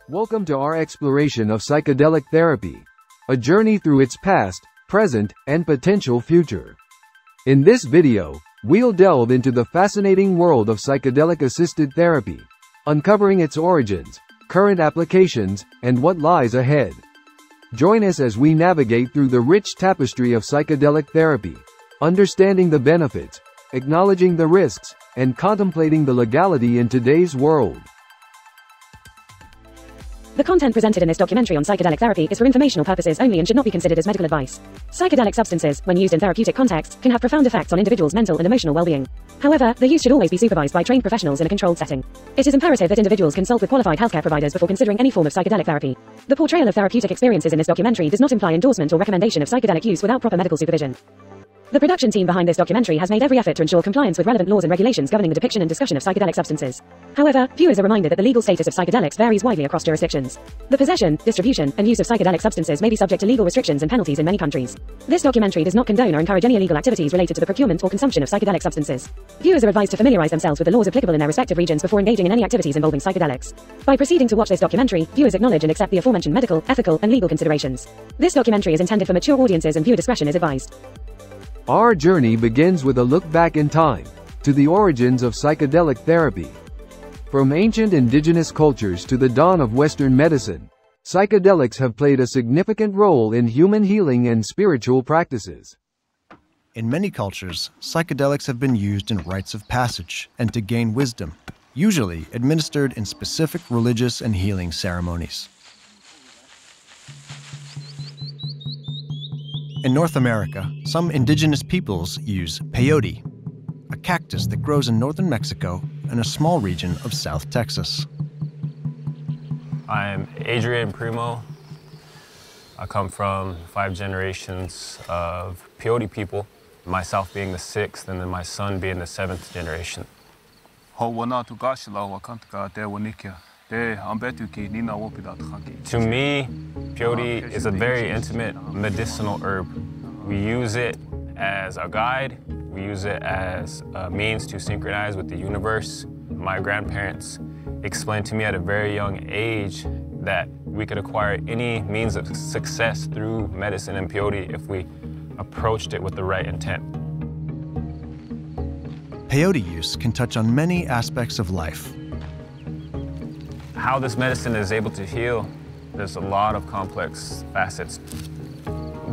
Welcome to our exploration of psychedelic therapy, a journey through its past, present, and potential future. In this video, we'll delve into the fascinating world of psychedelic-assisted therapy, uncovering its origins, current applications, and what lies ahead. Join us as we navigate through the rich tapestry of psychedelic therapy, understanding the benefits, acknowledging the risks, and contemplating the legality in today's world. The content presented in this documentary on psychedelic therapy is for informational purposes only and should not be considered as medical advice. Psychedelic substances, when used in therapeutic contexts, can have profound effects on individuals' mental and emotional well-being. However, their use should always be supervised by trained professionals in a controlled setting. It is imperative that individuals consult with qualified healthcare providers before considering any form of psychedelic therapy. The portrayal of therapeutic experiences in this documentary does not imply endorsement or recommendation of psychedelic use without proper medical supervision. The production team behind this documentary has made every effort to ensure compliance with relevant laws and regulations governing the depiction and discussion of psychedelic substances. However, viewers are reminded that the legal status of psychedelics varies widely across jurisdictions. The possession, distribution, and use of psychedelic substances may be subject to legal restrictions and penalties in many countries. This documentary does not condone or encourage any illegal activities related to the procurement or consumption of psychedelic substances. Viewers are advised to familiarize themselves with the laws applicable in their respective regions before engaging in any activities involving psychedelics. By proceeding to watch this documentary, viewers acknowledge and accept the aforementioned medical, ethical, and legal considerations. This documentary is intended for mature audiences and viewer discretion is advised. Our journey begins with a look back in time, to the origins of psychedelic therapy. From ancient indigenous cultures to the dawn of Western medicine, psychedelics have played a significant role in human healing and spiritual practices. In many cultures, psychedelics have been used in rites of passage and to gain wisdom, usually administered in specific religious and healing ceremonies. In North America, some indigenous peoples use peyote, a cactus that grows in northern Mexico and a small region of South Texas. I'm Adrian Primo. I come from 5 generations of Peyote people, myself being the 6th and then my son being the 7th generation. To me, peyote is a very intimate medicinal herb. We use it as a guide. We use it as a means to synchronize with the universe. My grandparents explained to me at a very young age that we could acquire any means of success through medicine and peyote if we approached it with the right intent. Peyote use can touch on many aspects of life. How this medicine is able to heal, there's a lot of complex facets.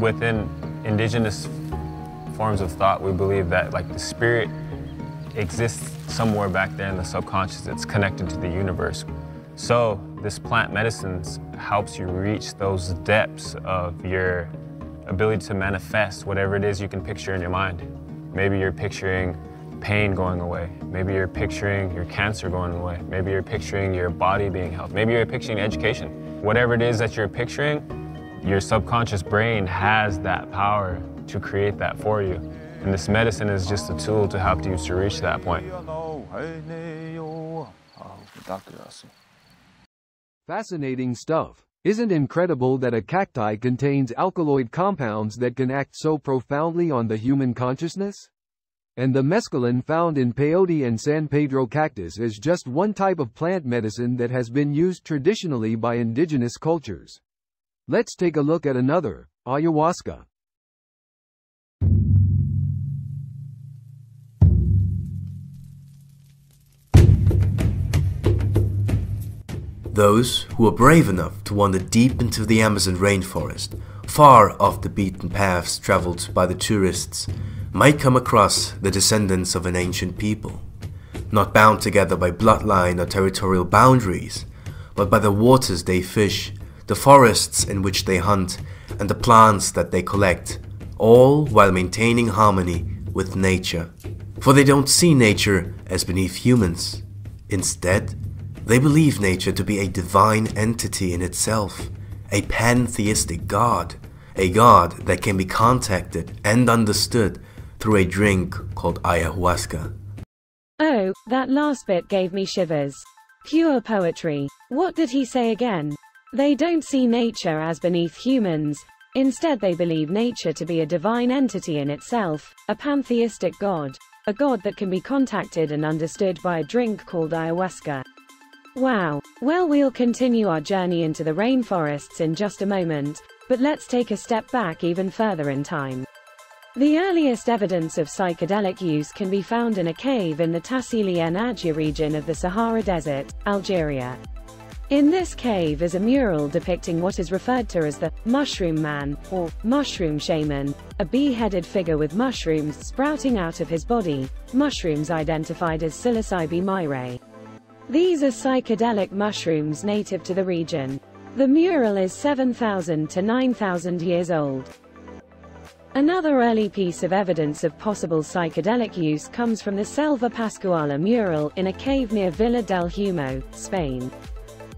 Within indigenous forms of thought, we believe that the spirit exists somewhere back there in the subconscious. It's connected to the universe. So this plant medicines helps you reach those depths of your ability to manifest whatever it is you can picture in your mind. Maybe you're picturing pain going away. Maybe you're picturing your cancer going away. Maybe you're picturing your body being healthy. Maybe you're picturing education. Whatever it is that you're picturing, your subconscious brain has that power to create that for you. And this medicine is just a tool to help you to reach that point. Fascinating stuff. Isn't it incredible that a cacti contains alkaloid compounds that can act so profoundly on the human consciousness? And the mescaline found in peyote and San Pedro cactus is just one type of plant medicine that has been used traditionally by indigenous cultures. Let's take a look at another, ayahuasca. Those who are brave enough to wander deep into the Amazon rainforest, far off the beaten paths traveled by the tourists, might come across the descendants of an ancient people, not bound together by bloodline or territorial boundaries, but by the waters they fish, the forests in which they hunt, and the plants that they collect, all while maintaining harmony with nature. For they don't see nature as beneath humans. Instead, they believe nature to be a divine entity in itself, a pantheistic god, a god that can be contacted and understood through a drink called ayahuasca. Oh, that last bit gave me shivers. Pure poetry. What did he say again? They don't see nature as beneath humans. Instead, they believe nature to be a divine entity in itself, a pantheistic god. A god that can be contacted and understood by a drink called ayahuasca. Wow. Well, we'll continue our journey into the rainforests in just a moment, but let's take a step back even further in time. The earliest evidence of psychedelic use can be found in a cave in the Tassili en Adja region of the Sahara Desert, Algeria. In this cave is a mural depicting what is referred to as the mushroom man, or mushroom shaman, a bee-headed figure with mushrooms sprouting out of his body, mushrooms identified as psilocybe myrrhae. These are psychedelic mushrooms native to the region. The mural is 7,000 to 9,000 years old. Another early piece of evidence of possible psychedelic use comes from the Selva Pascuala mural in a cave near Villa del Humo, Spain.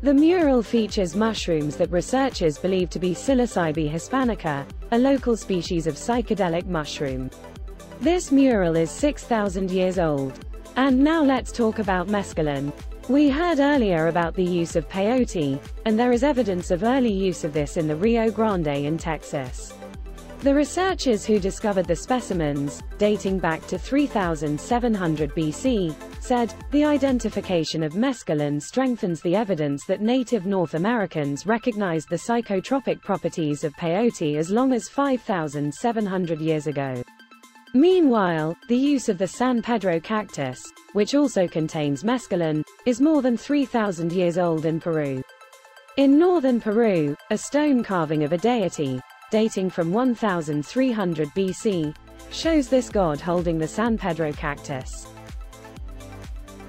The mural features mushrooms that researchers believe to be Psilocybe hispanica, a local species of psychedelic mushroom. This mural is 6,000 years old. And now let's talk about mescaline. We heard earlier about the use of peyote, and there is evidence of early use of this in the Rio Grande in Texas. The researchers who discovered the specimens, dating back to 3700 BC, said, the identification of mescaline strengthens the evidence that native North Americans recognized the psychotropic properties of peyote as long as 5,700 years ago. Meanwhile, the use of the San Pedro cactus, which also contains mescaline, is more than 3,000 years old in Peru. In northern Peru, a stone carving of a deity, dating from 1300 BC, shows this god holding the San Pedro cactus.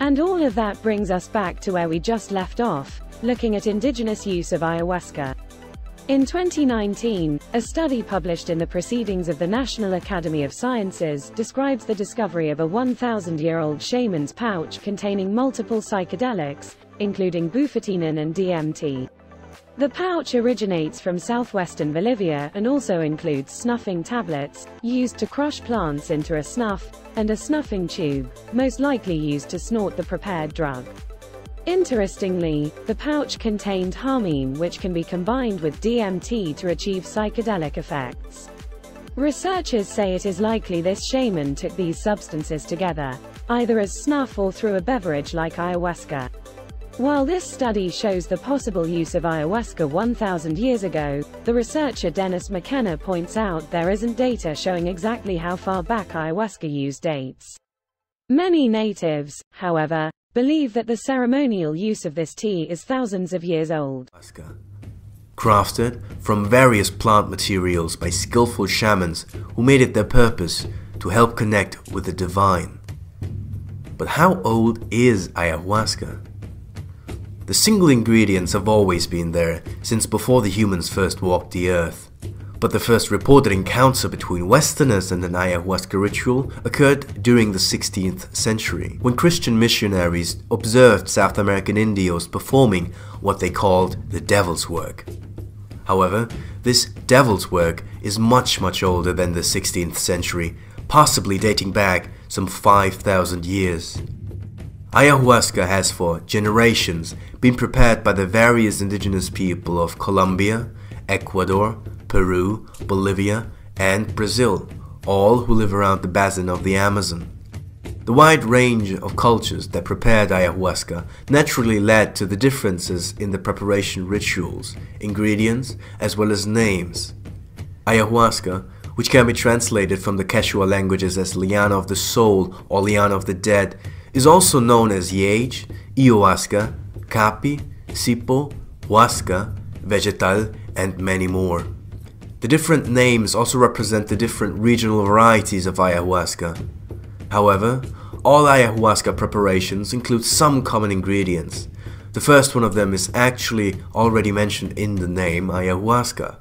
And all of that brings us back to where we just left off, looking at indigenous use of ayahuasca. In 2019, a study published in the Proceedings of the National Academy of Sciences describes the discovery of a 1,000-year-old shaman's pouch containing multiple psychedelics, including bufotenin and DMT. The pouch originates from southwestern Bolivia and also includes snuffing tablets, used to crush plants into a snuff, and a snuffing tube, most likely used to snort the prepared drug. Interestingly, the pouch contained harmine, which can be combined with DMT to achieve psychedelic effects. Researchers say it is likely this shaman took these substances together, either as snuff or through a beverage like ayahuasca. While this study shows the possible use of ayahuasca 1,000 years ago, the researcher Dennis McKenna points out there isn't data showing exactly how far back ayahuasca use dates. Many natives, however, believe that the ceremonial use of this tea is thousands of years old. Crafted from various plant materials by skillful shamans who made it their purpose to help connect with the divine. But how old is ayahuasca? The single ingredients have always been there since before the humans first walked the earth. But the first reported encounter between Westerners and an ayahuasca ritual occurred during the 16th century, when Christian missionaries observed South American Indios performing what they called the devil's work. However, this devil's work is much older than the 16th century, possibly dating back some 5,000 years. Ayahuasca has for generations been prepared by the various indigenous people of Colombia, Ecuador, Peru, Bolivia, and Brazil, all who live around the basin of the Amazon. The wide range of cultures that prepared ayahuasca naturally led to the differences in the preparation rituals, ingredients, as well as names. Ayahuasca, which can be translated from the Quechua languages as liana of the soul or liana of the dead, is also known as yage, ayahuasca, capi, sipo, huasca, vegetal, and many more. The different names also represent the different regional varieties of ayahuasca. However, all ayahuasca preparations include some common ingredients. The first one of them is actually already mentioned in the name ayahuasca.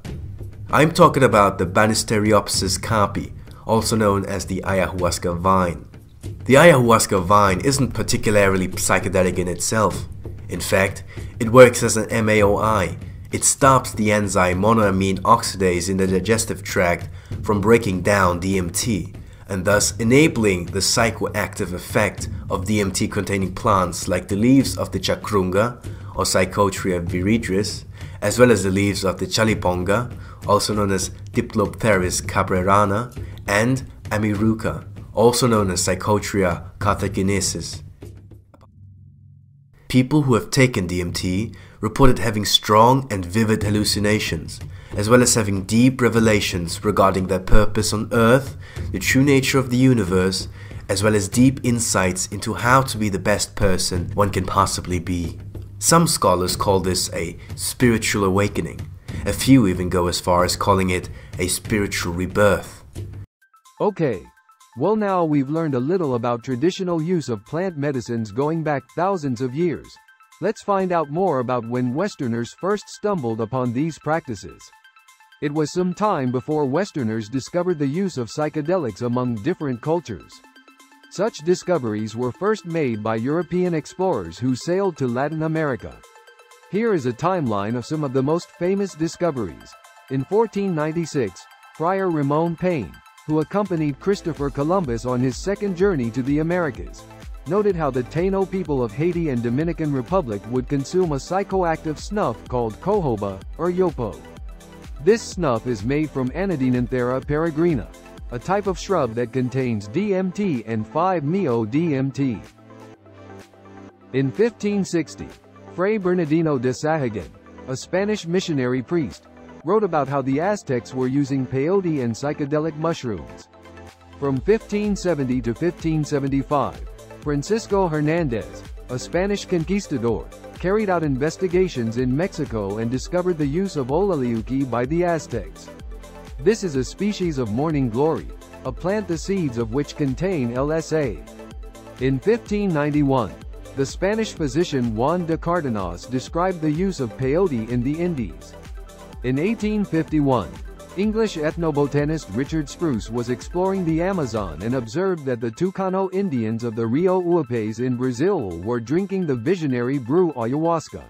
I'm talking about the Banisteriopsis capi, also known as the ayahuasca vine. The ayahuasca vine isn't particularly psychedelic in itself. In fact, it works as an MAOI. It stops the enzyme monoamine oxidase in the digestive tract from breaking down DMT, and thus enabling the psychoactive effect of DMT-containing plants like the leaves of the chacrunga, or Psychotria viridis, as well as the leaves of the chaliponga, also known as Diplopteris cabrerana, and Amiruca, also known as Psychotria carthaginiensis. People who have taken DMT reported having strong and vivid hallucinations, as well as having deep revelations regarding their purpose on Earth, the true nature of the universe, as well as deep insights into how to be the best person one can possibly be. Some scholars call this a spiritual awakening. A few even go as far as calling it a spiritual rebirth. Okay. Well, now we've learned a little about traditional use of plant medicines going back thousands of years. Let's find out more about when Westerners first stumbled upon these practices. It was some time before Westerners discovered the use of psychedelics among different cultures. Such discoveries were first made by European explorers who sailed to Latin America. Here is a timeline of some of the most famous discoveries. In 1496, Friar Ramon Payne, who accompanied Christopher Columbus on his second journey to the Americas, noted how the Taino people of Haiti and Dominican Republic would consume a psychoactive snuff called cohoba, or yopo. This snuff is made from Anodinanthera peregrina, a type of shrub that contains DMT and 5-MeO-DMT. In 1560, Fray Bernardino de Sahagun, a Spanish missionary priest, wrote about how the Aztecs were using peyote and psychedelic mushrooms. From 1570 to 1575, Francisco Hernandez, a Spanish conquistador, carried out investigations in Mexico and discovered the use of olaliuqui by the Aztecs. This is a species of morning glory, a plant the seeds of which contain LSA. In 1591, the Spanish physician Juan de Cardenas described the use of peyote in the Indies. In 1851, English ethnobotanist Richard Spruce was exploring the Amazon and observed that the Tucano Indians of the Rio Uapés in Brazil were drinking the visionary brew ayahuasca.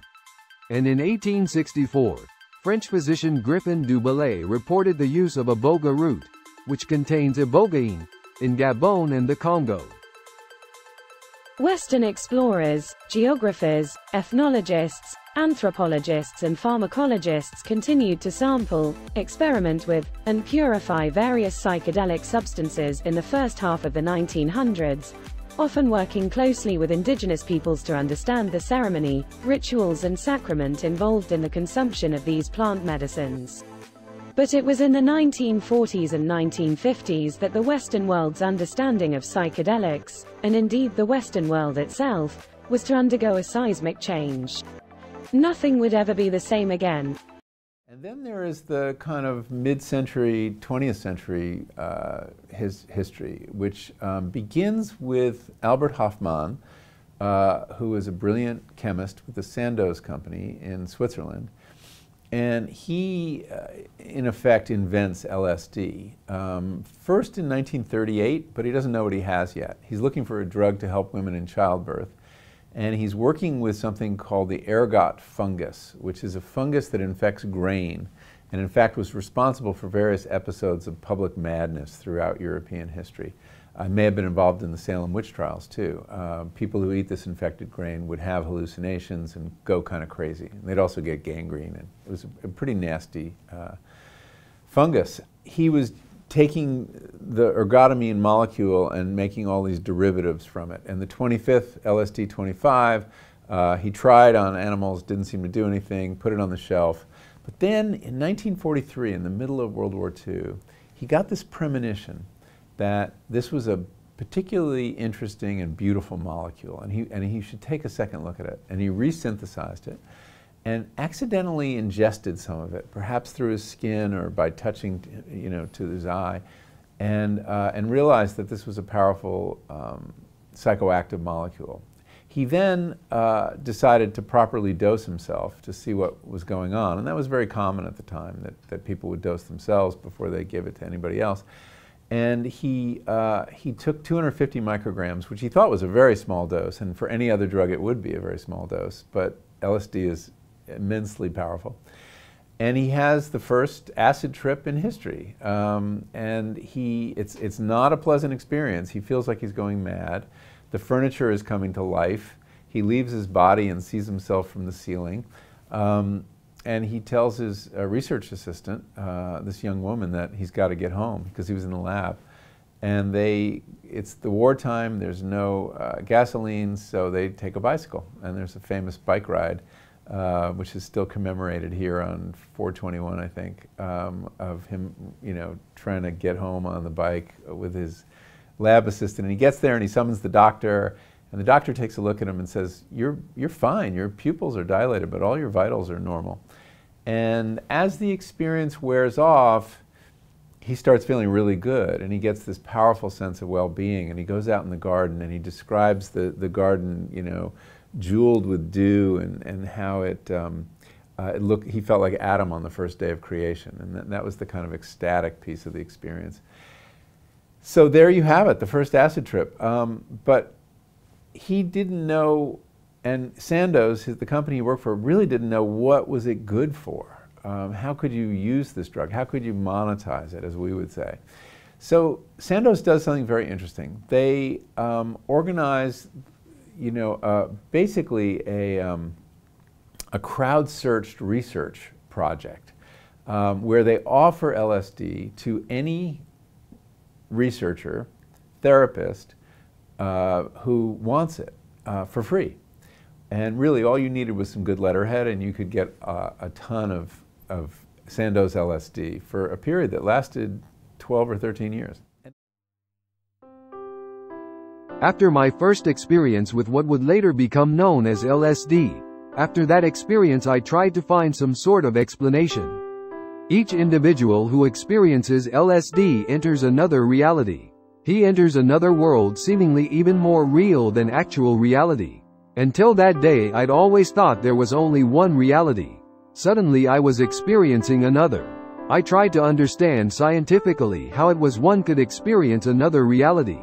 And in 1864, French physician Griffin du Bellay reported the use of iboga root, which contains ibogaine, in Gabon and the Congo. Western explorers, geographers, ethnologists, anthropologists and pharmacologists continued to sample, experiment with, and purify various psychedelic substances in the first half of the 1900s, often working closely with indigenous peoples to understand the ceremony, rituals and sacrament involved in the consumption of these plant medicines. But it was in the 1940s and 1950s that the Western world's understanding of psychedelics, and indeed the Western world itself, was to undergo a seismic change. Nothing would ever be the same again. And then there is the kind of mid-century, 20th century history, which begins with Albert Hoffman, who is a brilliant chemist with the Sandoz Company in Switzerland. And he, in effect, invents LSD. First in 1938, but he doesn't know what he has yet. He's looking for a drug to help women in childbirth. And he's working with something called the ergot fungus, which is a fungus that infects grain, and in fact was responsible for various episodes of public madness throughout European history. May have been involved in the Salem witch trials too. People who eat this infected grain would have hallucinations and go kind of crazy. And they'd also get gangrene, and it was a pretty nasty fungus. He was taking the ergotamine molecule and making all these derivatives from it. And the 25th, LSD 25, he tried on animals, didn't seem to do anything, put it on the shelf. But then in 1943, in the middle of World War II, he got this premonition that this was a particularly interesting and beautiful molecule, and he should take a second look at it. And he resynthesized it and accidentally ingested some of it, perhaps through his skin or by touching, to his eye, and realized that this was a powerful psychoactive molecule. He then decided to properly dose himself to see what was going on, and that was very common at the time, that people would dose themselves before they give it to anybody else. And he took 250 micrograms, which he thought was a very small dose, and for any other drug it would be a very small dose, but LSD is immensely powerful. And he has the first acid trip in history. And it's not a pleasant experience. He feels like he's going mad. The furniture is coming to life. He leaves his body and sees himself from the ceiling. And he tells his research assistant, this young woman, that he's got to get home because he was in the lab. And it's the wartime, there's no gasoline, so they take a bicycle. And there's a famous bike ride, which is still commemorated here on 421, I think, of him, trying to get home on the bike with his lab assistant. And he gets there and he summons the doctor, and the doctor takes a look at him and says, you're fine, your pupils are dilated, but all your vitals are normal. And as the experience wears off, he starts feeling really good, and he gets this powerful sense of well-being, and he goes out in the garden and he describes the garden, jeweled with dew, and how he felt like Adam on the first day of creation, and that was the kind of ecstatic piece of the experience. So there you have it, the first acid trip. But he didn't know, and Sandoz, the company he worked for, really didn't know what was it good for. How could you use this drug? How could you monetize it, as we would say? So Sandoz does something very interesting. They organize, basically a crowd-searched research project where they offer LSD to any researcher, therapist, who wants it for free. And really all you needed was some good letterhead, and you could get a ton of Sandoz LSD for a period that lasted 12 or 13 years. After my first experience with what would later become known as LSD, after that experience I tried to find some sort of explanation. Each individual who experiences LSD enters another reality. He enters another world seemingly even more real than actual reality. Until that day I'd always thought there was only one reality. Suddenly I was experiencing another. I tried to understand scientifically how it was one could experience another reality.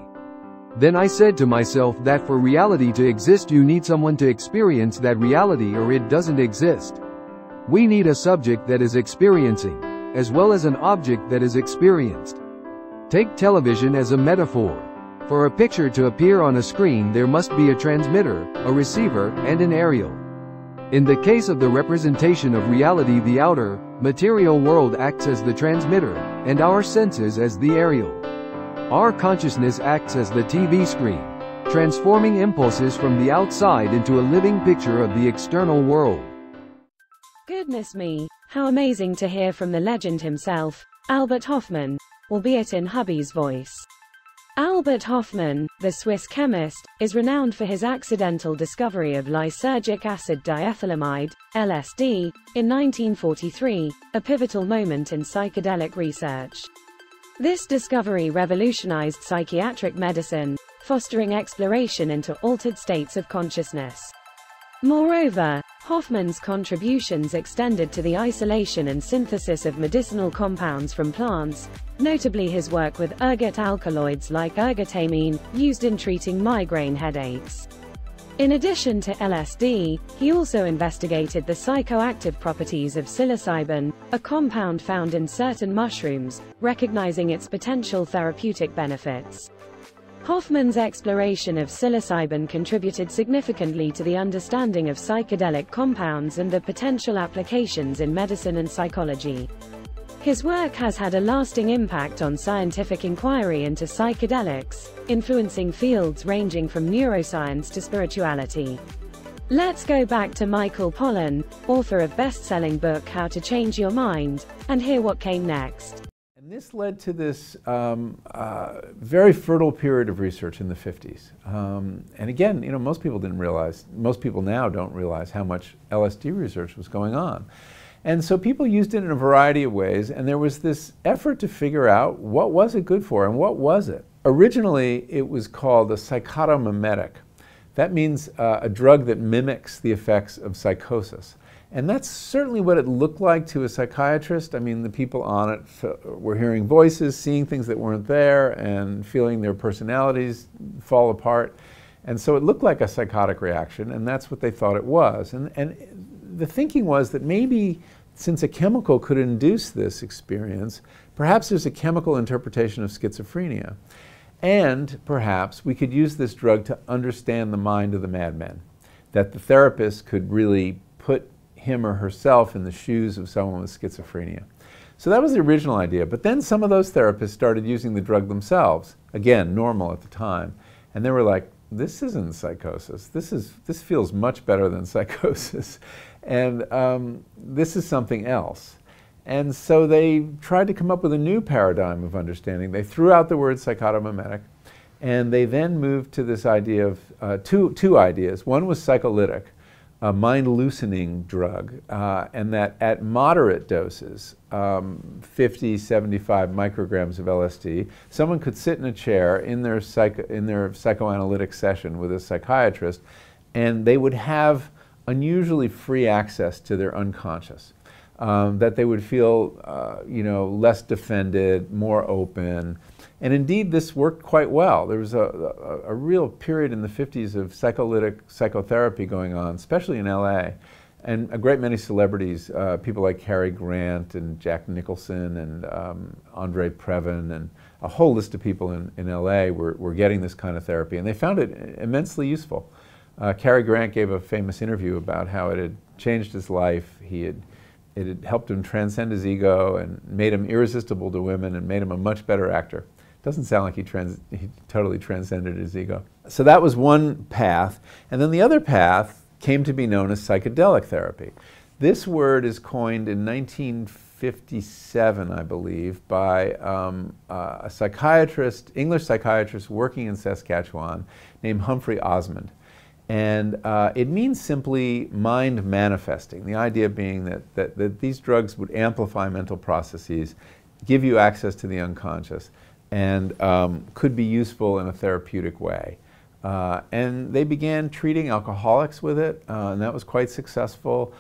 Then I said to myself that for reality to exist you need someone to experience that reality, or it doesn't exist. We need a subject that is experiencing, as well as an object that is experienced. Take television as a metaphor. For a picture to appear on a screen there must be a transmitter, a receiver, and an aerial. In the case of the representation of reality, the outer, material world acts as the transmitter, and our senses as the aerial. Our consciousness acts as the TV screen, transforming impulses from the outside into a living picture of the external world. Goodness me, how amazing to hear from the legend himself, Albert Hoffman, albeit in hubby's voice. Albert Hoffman, the Swiss chemist, is renowned for his accidental discovery of lysergic acid diethylamide, LSD, in 1943, a pivotal moment in psychedelic research. This discovery revolutionized psychiatric medicine, fostering exploration into altered states of consciousness. Moreover, Hoffman's contributions extended to the isolation and synthesis of medicinal compounds from plants, notably his work with ergot alkaloids like ergotamine, used in treating migraine headaches. In addition to LSD, he also investigated the psychoactive properties of psilocybin, a compound found in certain mushrooms, recognizing its potential therapeutic benefits. Hoffman's exploration of psilocybin contributed significantly to the understanding of psychedelic compounds and their potential applications in medicine and psychology. His work has had a lasting impact on scientific inquiry into psychedelics, influencing fields ranging from neuroscience to spirituality. Let's go back to Michael Pollen, author of best-selling book How to Change Your Mind, and hear what came next. And this led to this very fertile period of research in the 50s. And again, most people didn't realize, most people now don't realize how much LSD research was going on. And so people used it in a variety of ways, and there was this effort to figure out what was it good for and what was it. Originally, it was called a psychotomimetic. That means a drug that mimics the effects of psychosis. And that's certainly what it looked like to a psychiatrist. I mean, the people on it were hearing voices, seeing things that weren't there, and feeling their personalities fall apart. And so it looked like a psychotic reaction, and that's what they thought it was. And the thinking was that maybe since a chemical could induce this experience, perhaps there's a chemical interpretation of schizophrenia. And perhaps we could use this drug to understand the mind of the madman, that the therapist could really put him or herself in the shoes of someone with schizophrenia. So that was the original idea. But then some of those therapists started using the drug themselves, again, normal at the time, and they were like, this isn't psychosis. This feels much better than psychosis, and this is something else. And so they tried to come up with a new paradigm of understanding. They threw out the word psychotomimetic, and they then moved to this idea of two ideas. One was psycholytic, a mind-loosening drug, and that at moderate doses, 50, 75 micrograms of LSD, someone could sit in a chair in their psychoanalytic session with a psychiatrist, and they would have unusually free access to their unconscious. That they would feel, less defended, more open. And indeed, this worked quite well. There was a real period in the 50s of psycholytic psychotherapy going on, especially in LA. And a great many celebrities, people like Cary Grant and Jack Nicholson and Andre Previn and a whole list of people in LA were getting this kind of therapy. And they found it immensely useful. Cary Grant gave a famous interview about how it had changed his life. It had helped him transcend his ego and made him irresistible to women and made him a much better actor. Doesn't sound like he totally transcended his ego. So that was one path. And then the other path came to be known as psychedelic therapy. This word is coined in 1957, I believe, by a psychiatrist, English psychiatrist working in Saskatchewan named Humphrey Osmond. And it means simply mind manifesting, the idea being that these drugs would amplify mental processes, give you access to the unconscious, and could be useful in a therapeutic way. And they began treating alcoholics with it, and that was quite successful.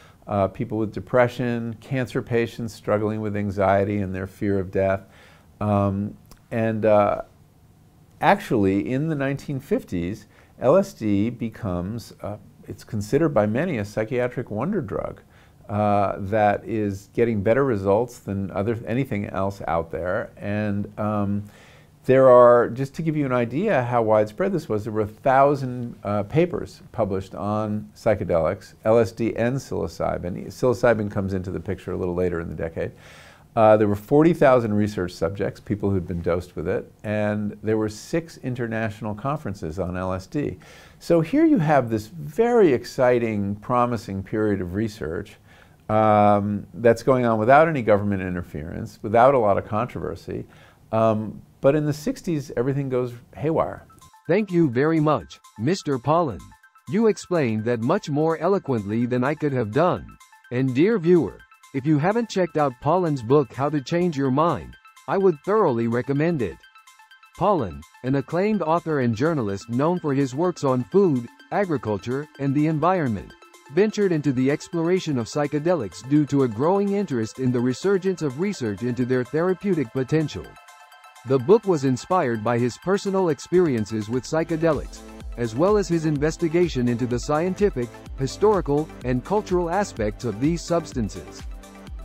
People with depression, cancer patients struggling with anxiety and their fear of death. Actually, in the 1950s, LSD becomes, it's considered by many a psychiatric wonder drug that is getting better results than anything else out there. And there are, just to give you an idea how widespread this was, there were 1,000 papers published on psychedelics, LSD and psilocybin. Psilocybin comes into the picture a little later in the decade. There were 40,000 research subjects, people who'd been dosed with it, and there were 6 international conferences on LSD. So here you have this very exciting, promising period of research that's going on without any government interference, without a lot of controversy. But in the 60s, everything goes haywire. Thank you very much, Mr. Pollen. You explained that much more eloquently than I could have done. And dear viewer, if you haven't checked out Pollen's book, How to Change Your Mind, I would thoroughly recommend it. Pollen, an acclaimed author and journalist known for his works on food, agriculture, and the environment, ventured into the exploration of psychedelics due to a growing interest in the resurgence of research into their therapeutic potential. The book was inspired by his personal experiences with psychedelics, as well as his investigation into the scientific, historical, and cultural aspects of these substances.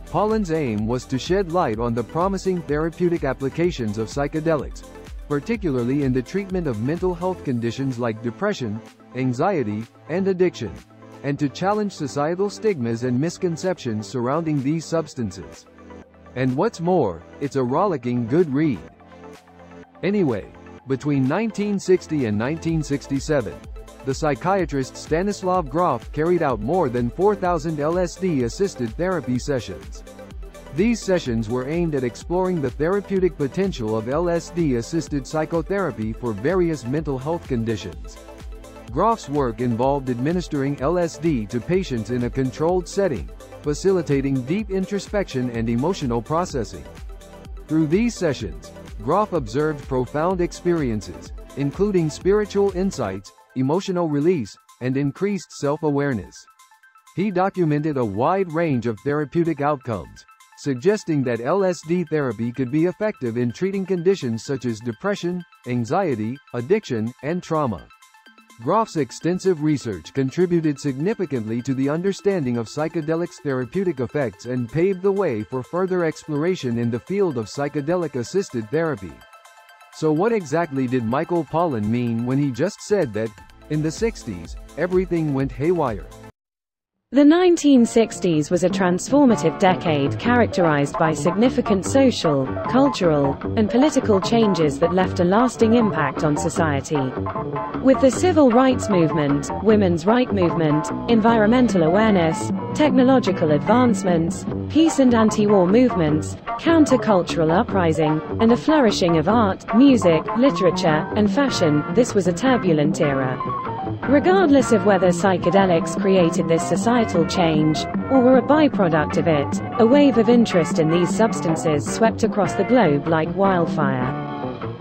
Pollen's aim was to shed light on the promising therapeutic applications of psychedelics, particularly in the treatment of mental health conditions like depression, anxiety, and addiction, and to challenge societal stigmas and misconceptions surrounding these substances. And what's more, it's a rollicking good read. Anyway, between 1960 and 1967, the psychiatrist Stanislav Grof carried out more than 4,000 LSD-assisted therapy sessions. These sessions were aimed at exploring the therapeutic potential of LSD-assisted psychotherapy for various mental health conditions. Grof's work involved administering LSD to patients in a controlled setting, facilitating deep introspection and emotional processing. Through these sessions, Grof observed profound experiences, including spiritual insights, emotional release, and increased self-awareness. He documented a wide range of therapeutic outcomes, suggesting that LSD therapy could be effective in treating conditions such as depression, anxiety, addiction, and trauma. Grof's extensive research contributed significantly to the understanding of psychedelics' therapeutic effects and paved the way for further exploration in the field of psychedelic-assisted therapy. So what exactly did Michael Pollan mean when he just said that, in the 60s, everything went haywire? The 1960s was a transformative decade characterized by significant social, cultural, and political changes that left a lasting impact on society. With the civil rights movement, women's rights movement, environmental awareness, technological advancements, peace and anti-war movements, countercultural uprising, and a flourishing of art, music, literature, and fashion, this was a turbulent era. Regardless of whether psychedelics created this societal change, or were a byproduct of it, a wave of interest in these substances swept across the globe like wildfire.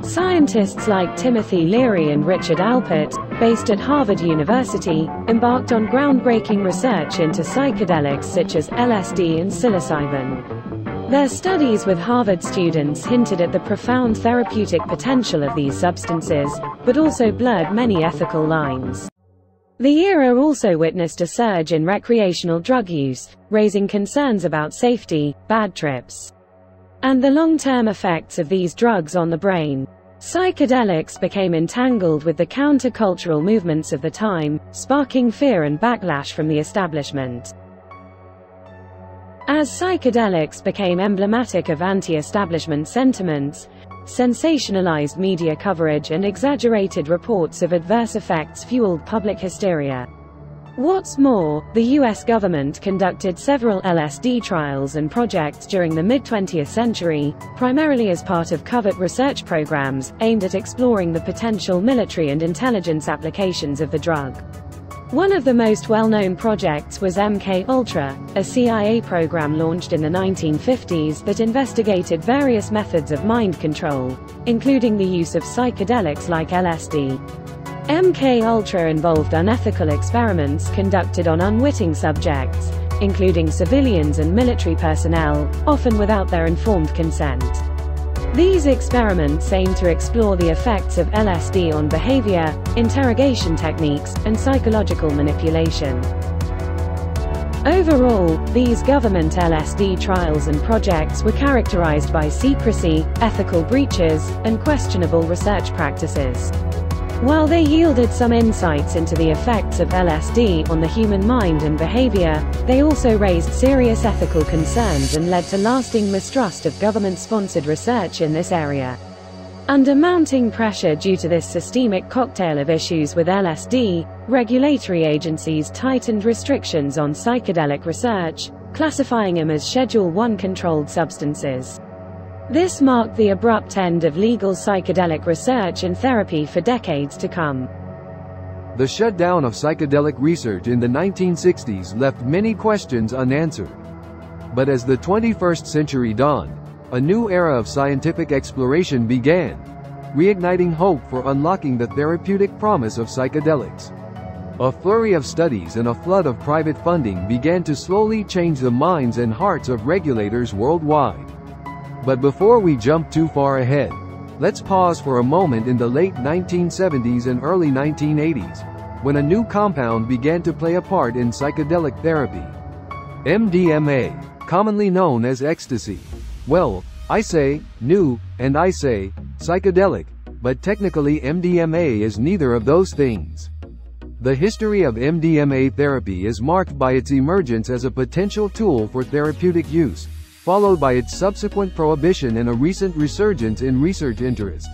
Scientists like Timothy Leary and Richard Alpert, based at Harvard University, embarked on groundbreaking research into psychedelics such as LSD and psilocybin. Their studies with Harvard students hinted at the profound therapeutic potential of these substances, but also blurred many ethical lines. The era also witnessed a surge in recreational drug use, raising concerns about safety, bad trips, and the long-term effects of these drugs on the brain. Psychedelics became entangled with the countercultural movements of the time, sparking fear and backlash from the establishment. As psychedelics became emblematic of anti-establishment sentiments, sensationalized media coverage and exaggerated reports of adverse effects fueled public hysteria. What's more, the US government conducted several LSD trials and projects during the mid-20th century, primarily as part of covert research programs, aimed at exploring the potential military and intelligence applications of the drug. One of the most well-known projects was MK-Ultra, a CIA program launched in the 1950s that investigated various methods of mind control, including the use of psychedelics like LSD. MK-Ultra involved unethical experiments conducted on unwitting subjects, including civilians and military personnel, often without their informed consent. These experiments aim to explore the effects of LSD on behavior, interrogation techniques, and psychological manipulation. Overall, these government LSD trials and projects were characterized by secrecy, ethical breaches, and questionable research practices. While they yielded some insights into the effects of LSD on the human mind and behavior, they also raised serious ethical concerns and led to lasting mistrust of government-sponsored research in this area. Under mounting pressure due to this systemic cocktail of issues with LSD, regulatory agencies tightened restrictions on psychedelic research, classifying them as Schedule I controlled substances. This marked the abrupt end of legal psychedelic research and therapy for decades to come. The shutdown of psychedelic research in the 1960s left many questions unanswered. But as the 21st century dawned, a new era of scientific exploration began, reigniting hope for unlocking the therapeutic promise of psychedelics. A flurry of studies and a flood of private funding began to slowly change the minds and hearts of regulators worldwide. But before we jump too far ahead, let's pause for a moment in the late 1970s and early 1980s, when a new compound began to play a part in psychedelic therapy. MDMA, commonly known as ecstasy. Well, I say new, and I say psychedelic, but technically MDMA is neither of those things. The history of MDMA therapy is marked by its emergence as a potential tool for therapeutic use, followed by its subsequent prohibition and a recent resurgence in research interest.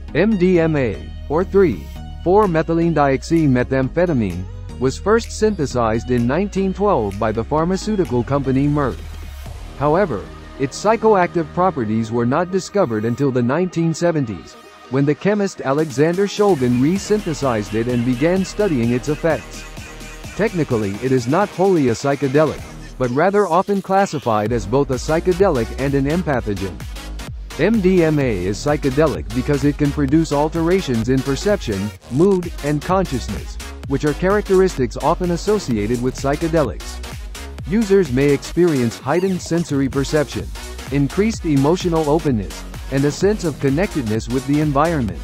MDMA, or 3,4-methylenedioxymethamphetamine, was first synthesized in 1912 by the pharmaceutical company Merck. However, its psychoactive properties were not discovered until the 1970s, when the chemist Alexander Shulgin re-synthesized it and began studying its effects. Technically, it is not wholly a psychedelic, but rather often classified as both a psychedelic and an empathogen. MDMA is psychedelic because it can produce alterations in perception, mood, and consciousness, which are characteristics often associated with psychedelics. Users may experience heightened sensory perception, increased emotional openness, and a sense of connectedness with the environment.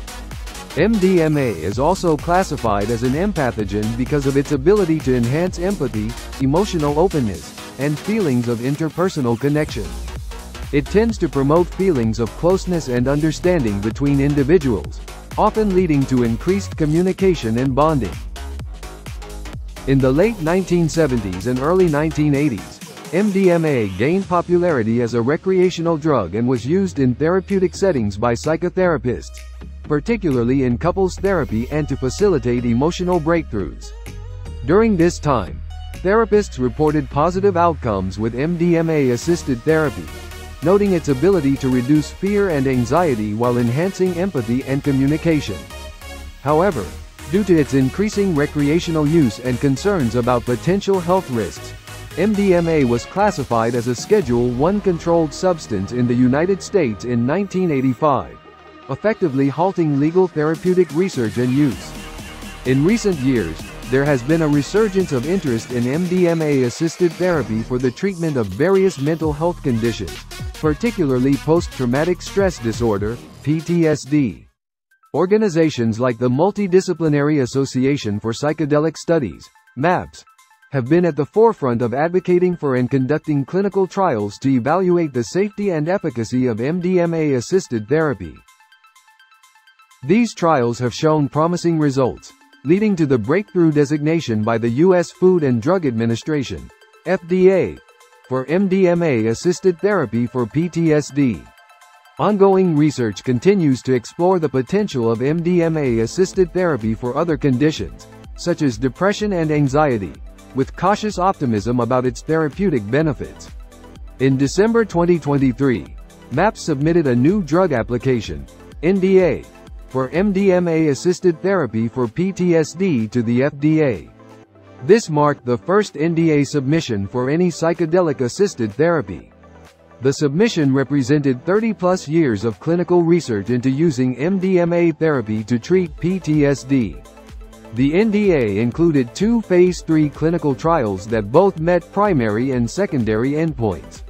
MDMA is also classified as an empathogen because of its ability to enhance empathy, emotional openness, and feelings of interpersonal connection. It tends to promote feelings of closeness and understanding between individuals, often leading to increased communication and bonding. In the late 1970s and early 1980s, MDMA gained popularity as a recreational drug and was used in therapeutic settings by psychotherapists, particularly in couples therapy and to facilitate emotional breakthroughs. During this time, therapists reported positive outcomes with MDMA-assisted therapy, noting its ability to reduce fear and anxiety while enhancing empathy and communication. However, due to its increasing recreational use and concerns about potential health risks, MDMA was classified as a Schedule I controlled substance in the United States in 1985, effectively halting legal therapeutic research and use. In recent years, there has been a resurgence of interest in MDMA-assisted therapy for the treatment of various mental health conditions, particularly post-traumatic stress disorder, PTSD. Organizations like the Multidisciplinary Association for Psychedelic Studies, MAPS, have been at the forefront of advocating for and conducting clinical trials to evaluate the safety and efficacy of MDMA-assisted therapy. These trials have shown promising results, leading to the breakthrough designation by the U.S. Food and Drug Administration, FDA, for MDMA-assisted therapy for PTSD. Ongoing research continues to explore the potential of MDMA-assisted therapy for other conditions, such as depression and anxiety, with cautious optimism about its therapeutic benefits. In December 2023, MAPS submitted a new drug application, NDA, for MDMA-assisted therapy for PTSD to the FDA. This marked the first NDA submission for any psychedelic-assisted therapy. The submission represented 30-plus years of clinical research into using MDMA therapy to treat PTSD. The NDA included 2 Phase 3 clinical trials that both met primary and secondary endpoints.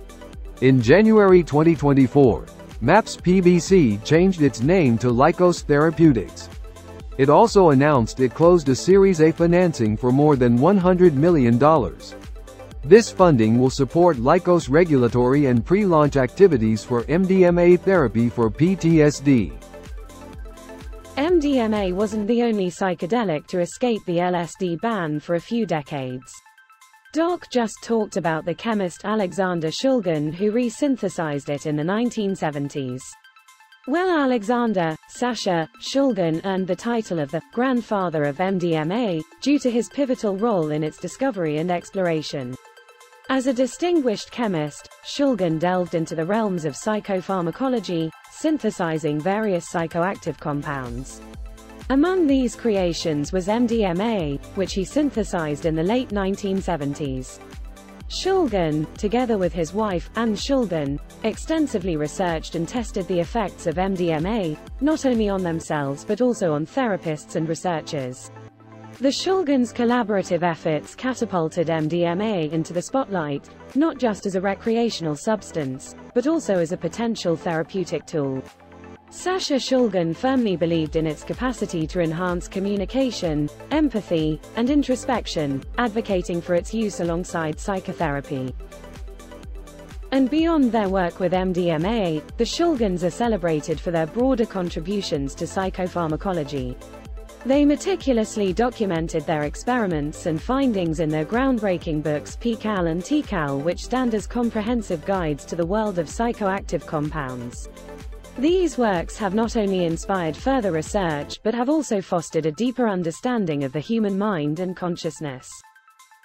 In January 2024, MAPS PBC changed its name to Lykos Therapeutics. It also announced it closed a Series A financing for more than $100 million. This funding will support Lykos regulatory and pre-launch activities for MDMA therapy for PTSD. MDMA wasn't the only psychedelic to escape the LSD ban for a few decades. Doc just talked about the chemist Alexander Shulgin, who re-synthesized it in the 1970s. Well, Alexander, Sasha, Shulgin earned the title of the grandfather of MDMA, due to his pivotal role in its discovery and exploration. As a distinguished chemist, Shulgin delved into the realms of psychopharmacology, synthesizing various psychoactive compounds. Among these creations was MDMA, which he synthesized in the late 1970s. Shulgin, together with his wife, Anne Shulgin, extensively researched and tested the effects of MDMA, not only on themselves but also on therapists and researchers. The Shulgins' collaborative efforts catapulted MDMA into the spotlight, not just as a recreational substance, but also as a potential therapeutic tool. Sasha Shulgin firmly believed in its capacity to enhance communication, empathy, and introspection, advocating for its use alongside psychotherapy. And beyond their work with MDMA, the Shulgins are celebrated for their broader contributions to psychopharmacology. They meticulously documented their experiments and findings in their groundbreaking books PCAL and TCAL, which stand as comprehensive guides to the world of psychoactive compounds. These works have not only inspired further research but have also fostered a deeper understanding of the human mind and consciousness.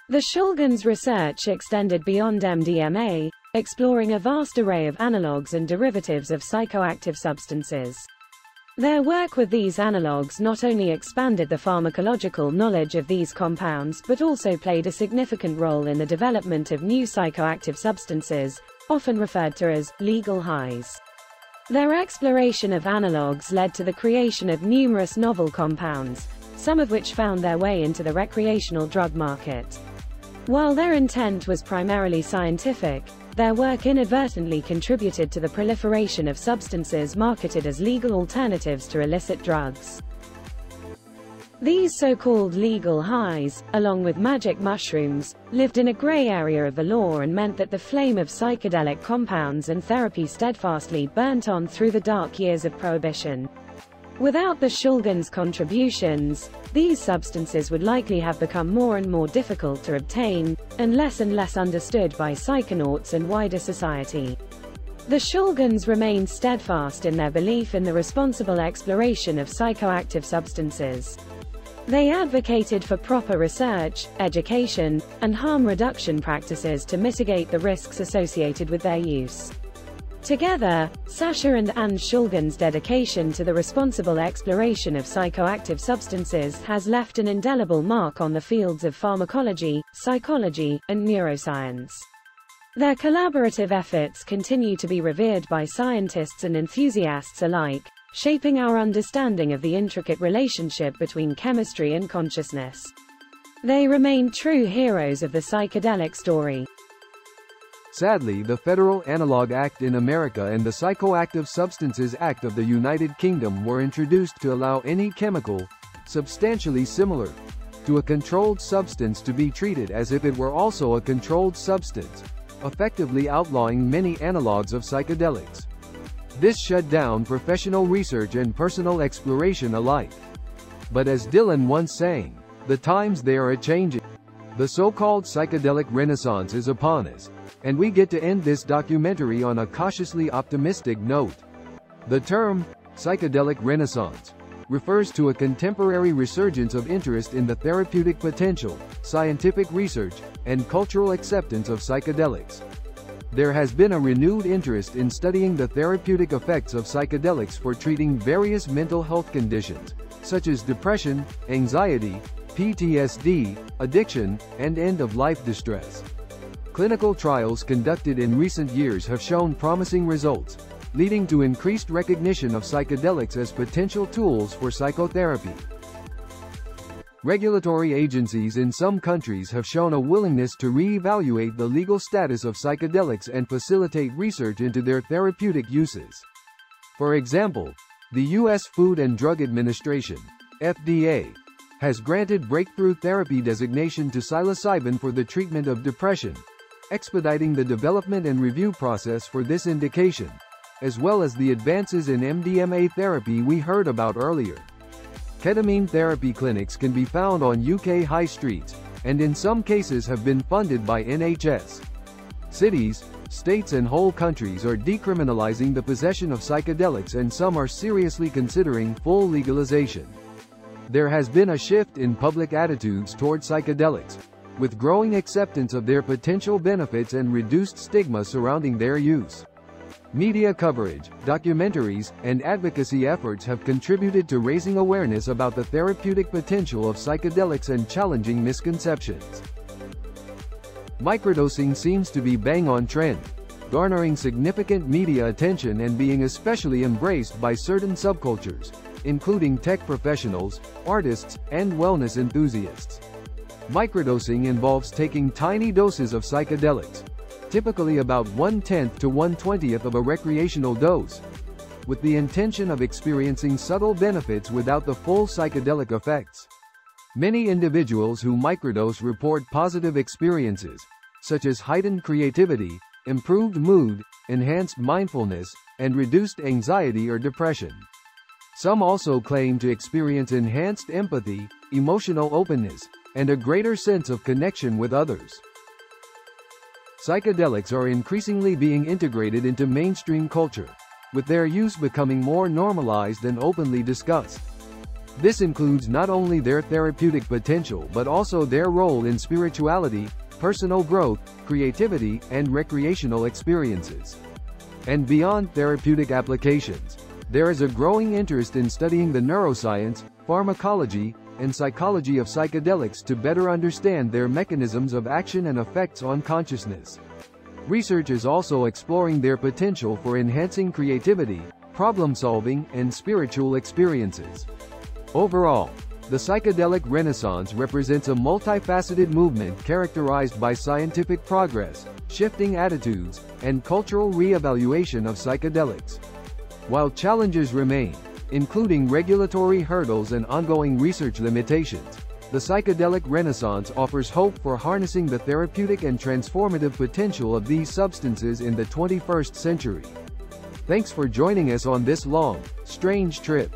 The Shulgins' research extended beyond MDMA, exploring a vast array of analogues and derivatives of psychoactive substances. Their work with these analogues not only expanded the pharmacological knowledge of these compounds but also played a significant role in the development of new psychoactive substances, often referred to as legal highs. Their exploration of analogues led to the creation of numerous novel compounds, some of which found their way into the recreational drug market. While their intent was primarily scientific, their work inadvertently contributed to the proliferation of substances marketed as legal alternatives to illicit drugs. These so-called legal highs, along with magic mushrooms, lived in a gray area of the law and meant that the flame of psychedelic compounds and therapy steadfastly burnt on through the dark years of Prohibition. Without the Shulgan's contributions, these substances would likely have become more and more difficult to obtain, and less understood by psychonauts and wider society. The Shulgans remained steadfast in their belief in the responsible exploration of psychoactive substances. They advocated for proper research, education, and harm reduction practices to mitigate the risks associated with their use. Together, Sasha and Anne Shulgan's dedication to the responsible exploration of psychoactive substances has left an indelible mark on the fields of pharmacology, psychology, and neuroscience. Their collaborative efforts continue to be revered by scientists and enthusiasts alike, shaping our understanding of the intricate relationship between chemistry and consciousness. They remain true heroes of the psychedelic story. Sadly, the Federal Analog Act in America and the Psychoactive Substances Act of the United Kingdom were introduced to allow any chemical, substantially similar to a controlled substance to be treated as if it were also a controlled substance, effectively outlawing many analogs of psychedelics. This shut down professional research and personal exploration alike. But as Dylan once sang, the times they are a-changing. The so-called psychedelic renaissance is upon us, and we get to end this documentary on a cautiously optimistic note. The term, psychedelic renaissance, refers to a contemporary resurgence of interest in the therapeutic potential, scientific research, and cultural acceptance of psychedelics. There has been a renewed interest in studying the therapeutic effects of psychedelics for treating various mental health conditions, such as depression, anxiety, PTSD, addiction, and end-of-life distress. Clinical trials conducted in recent years have shown promising results, leading to increased recognition of psychedelics as potential tools for psychotherapy. Regulatory agencies in some countries have shown a willingness to re-evaluate the legal status of psychedelics and facilitate research into their therapeutic uses. For example, the U.S. Food and Drug Administration, FDA, has granted breakthrough therapy designation to psilocybin for the treatment of depression, expediting the development and review process for this indication, as well as the advances in MDMA therapy we heard about earlier. Ketamine therapy clinics can be found on UK high streets, and in some cases have been funded by NHS. Cities, states and whole countries are decriminalizing the possession of psychedelics, and some are seriously considering full legalization. There has been a shift in public attitudes toward psychedelics, with growing acceptance of their potential benefits and reduced stigma surrounding their use. Media coverage, documentaries, and advocacy efforts have contributed to raising awareness about the therapeutic potential of psychedelics and challenging misconceptions. Microdosing seems to be bang on trend, garnering significant media attention and being especially embraced by certain subcultures, including tech professionals, artists, and wellness enthusiasts. Microdosing involves taking tiny doses of psychedelics, typically about 1/10 to 1/20 of a recreational dose, with the intention of experiencing subtle benefits without the full psychedelic effects. Many individuals who microdose report positive experiences, such as heightened creativity, improved mood, enhanced mindfulness, and reduced anxiety or depression. Some also claim to experience enhanced empathy, emotional openness, and a greater sense of connection with others. Psychedelics are increasingly being integrated into mainstream culture, with their use becoming more normalized and openly discussed. This includes not only their therapeutic potential but also their role in spirituality, personal growth, creativity, and recreational experiences. And beyond therapeutic applications, there is a growing interest in studying the neuroscience, pharmacology, and psychology of psychedelics to better understand their mechanisms of action and effects on consciousness. Research is also exploring their potential for enhancing creativity, problem-solving, and spiritual experiences. Overall, the psychedelic renaissance represents a multifaceted movement characterized by scientific progress, shifting attitudes, and cultural re-evaluation of psychedelics. While challenges remain, including regulatory hurdles and ongoing research limitations, the psychedelic renaissance offers hope for harnessing the therapeutic and transformative potential of these substances in the 21st century. Thanks for joining us on this long, strange trip.